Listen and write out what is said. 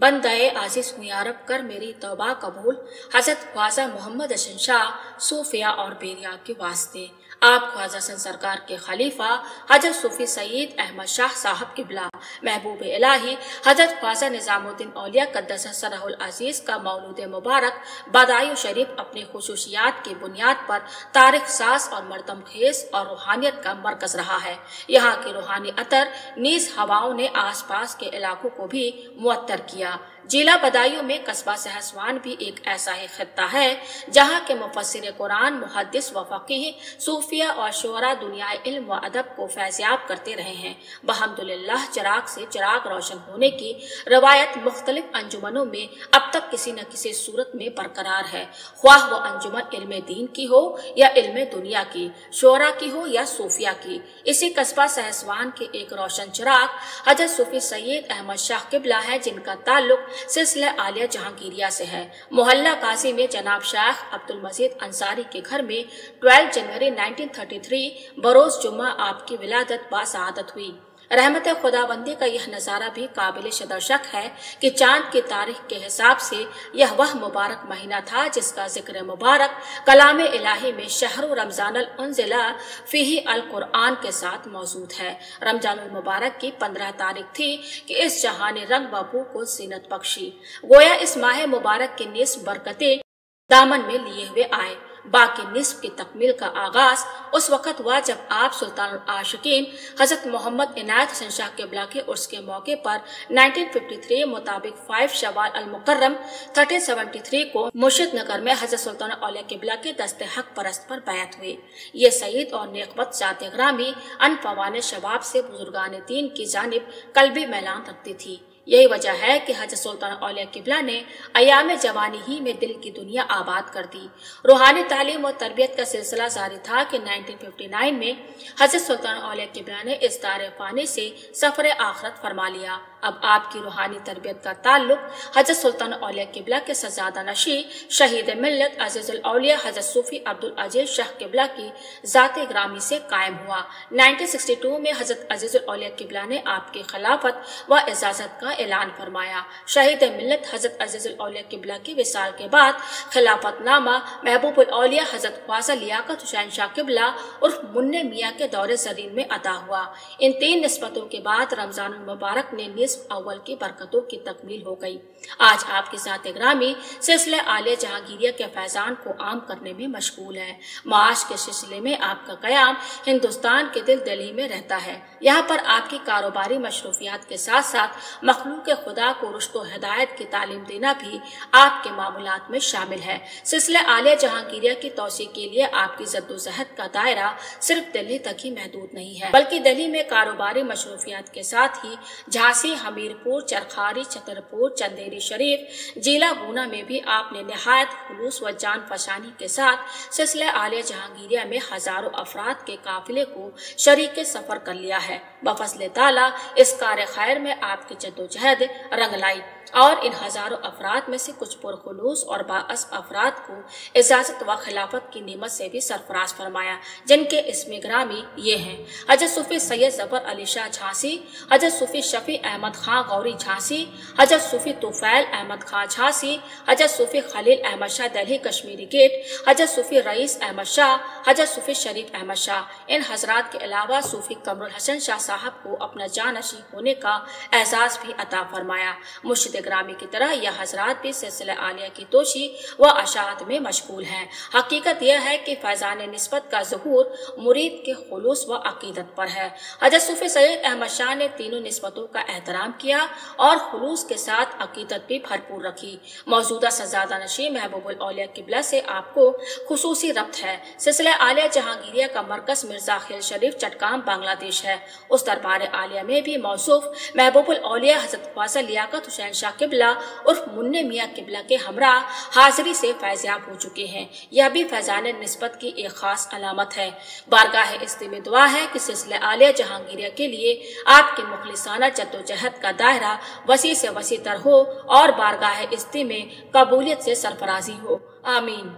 बंदे आजीज मुयारब कर मेरी तौबा कबूल हजरत ख्वाजा मोहम्मद हसन शाह सूफिया और बेरिया के वास्ते। आप ख्वाजा हसन सरकार के खलीफा हजरत सूफी सईद अहमद शाह साहब किबला महबूब इलाही हजरत ख्वाजा निजामुद्दीन औलिया कद्दस सरहुल अजीज का मौलूद मुबारक बदायूं शरीफ अपनी खुसूसियात की बुनियाद पर तारीख साज और मरतम खेज और रूहानियत का मरकज रहा है। यहाँ की रूहानी अतर नीज हवाओं ने आस पास के इलाकों को भी मुअत्तर किया। जिला बदायूं में कस्बा सहसवान भी एक ऐसा ही खित्ता है जहाँ के मुफस्सिर कुरान, मुहद्दिस व फकीह, सूफिया और शोरा दुनिया इल्म व अदब को फैज़याब करते रहे हैं। बहम्दुलिल्लाह चिराग से चिराग रोशन होने की रवायत मुख्तलिफ अंजुमनों में अब तक किसी न किसी सूरत में बरकरार है, ख्वाह वो अंजुमन इल्म दीन की हो या इल्म दुनिया की, शोरा की हो या सूफिया की। इसी कस्बा सहसवान के एक रोशन चिराग हजरत सूफी सैयद अहमद शाह किबला है, जिनका ताल्लुक सिलसिला आलिया जहांगीरिया से है। मोहल्ला काजी में जनाब शेख अब्दुल मजीद अंसारी के घर में 12 जनवरी 1933 बरोज जुम्मा आपकी विलादत बासआदत हुई। रहमत खुदाबंदी का यह नज़ारा भी काबिल शक है कि चांद की तारीख के हिसाब से यह वह मुबारक महीना था जिसका जिक्र मुबारक कलाम इलाही में शहर रमजान उन्ज़िला फीही अल कुरआन के साथ मौजूद है। रमजान मुबारक की 15 तारीख थी कि इस जहानी रंग बबू को जीनत बख्शी। गोया इस माह मुबारक की निस्फ बरकतें दामन में लिए हुए आए। बाकी निस्फ की तकमील का आगाज उस वक्त हुआ जब आप सुल्तान आशिकीन हजरत मोहम्मद इनायत हसन शाह किबला के उर्स के मौके पर 1953 मुताबिक 5 शवाल अल मुकर्रम 1373 को मुर्शिद नगर में हजरत सुल्तान औलिया किबला के दस्ते हक परस्त पर बैत हुए। ये सईद और नेकबत जात ग्रामी अन फवाने शबाब से बुजुर्गान दीन की जानिब कल्बी मैलान रखती थी। यही वजह है कि हजरत सुल्तान औलिया किबला ने अयाम जवानी ही में दिल की दुनिया आबाद कर दी। रूहानी तालीम और तरबियत का सिलसिला जारी था कि 1959 में हजरत सुल्तान औलिया किबला ने इस दार फानी से सफर आखरत फरमा लिया। अब आपकी रूहानी तरबियत का ताल्लुक हजरत सुल्तान औलिया किबला के सजादा नशी शहीद मिल्लत अजीजुल औलिया हजरत सूफी अब्दुल अजीज शाह किबला की जाते ग्रामी से कायम हुआ। 1962 में हजरत अजीजुल औलिया किबला ने आपकी खिलाफत व इजाजत का ऐलान फरमाया। शहीद मिल्लत हजरत अजीजुल औलिया किबला की विसाल के बाद खिलाफतनामा महबूबुल औलिया हजरत ख्वाजा लियाकत हुसैन शाह किबला उर्फ मुन्ने मियाँ के दौरे ज़रीन में अता हुआ। इन 3 निस्बतों के बाद रमजान मुबारक ने निस्फ अव्वल की बरकतों की तकमील हो गई। आज आपकी ज़ात ग्रामी सिलसिला आलिया जहांगीरिया के फैजान को आम करने में मशगूल है। माश के सिलसिले में आपका कयाम हिंदुस्तान के दिल दिल्ली में रहता है। यहाँ पर आपकी कारोबारी मशरूफियात के साथ साथ मखलूक खुदा को रुश्त व हिदायत की तालीम देना भी आपके मामूलात में शामिल है। सिलसिला आलिया जहांगीरिया की तौसी के लिए आपकी जद्दोजहद का दायरा सिर्फ दिल्ली तक ही महदूद नहीं है, बल्कि दिल्ली में कारोबारी मशरूफियात के साथ ही झांसी, हमीरपुर, चरखारी, छतरपुर, चंदेरी शरीफ, जिला गुना में भी आपने निहायत खुलूस व जान फशानी के साथ सिलसिला आलिया जहांगीरिया में हजारों अफराद के काफिले को शरीक सफर कर लिया है। बफज़्ल ताला इस कार खैर में आपकी जद्दोजहद रंग लाई और इन हजारों अफराद में से कुछ पुरखुलूस और बाअस अफराद को इजाजत व खिलाफत की नीमत से भी सरफराज फरमाया, जिनके इसमें ग्रामी ये हैं: हजरत सूफी सैयद जफर अली शाह झांसी, हजरत सूफी शफी अहमद खां गौरी झांसी, हजरत सूफी तुफैल अहमद खां झांसी, हजरत सूफी खलील अहमद शाह दिल्ली कश्मीरी गेट, हजरत सूफी रईस अहमद शाह, हजरत सूफी शरीफ अहमद शाह। इन हजरात के अलावा सूफी कमरुल हसन शाह साहब को अपना जानशी होने का एजाज भी अता फरमाया। मुर्शिद ग्रामी की तरह यह हजरात भी सिलसिला आलिया की तोशी व अशात में मशगूल हैं। हकीकत यह है कि फैजान निस्बत का ज़हूर मुरीद के खुलूस व अकीदत पर है। हजरत सूफी सैयद अहमद शाह ने तीनों निस्बतों का एहतराम किया और खुलूस के साथ अकीदत भी भरपूर रखी। मौजूदा सजादा नशी महबूबुल औलिया किबला से आपको खुसूसी रब्त है। सिलसिला आलिया जहांगीरिया का मरकज मिर्जा खिल शरीफ चटकाम बांग्लादेश है। उस दरबार आलिया में भी मौसूफ महबूबुल औलिया हजरत ख्वाजा लियाकत हुसैन शाह किबला उर्फ मुन्ने मियाँ किबला के हमरा हाजिरी से फैज़याब हो चुके हैं। यह भी फैजान निस्बत की एक खास अलामत है। बारगाह इस्ती में दुआ है कि सिलसिला आलिया जहांगीरिया के लिए आपकी मुखलिसाना जद्दोजहद का दायरा वसी से वसी तर हो और बारगाह इस्ती में कबूलियत से सरफराजी हो। आमीन।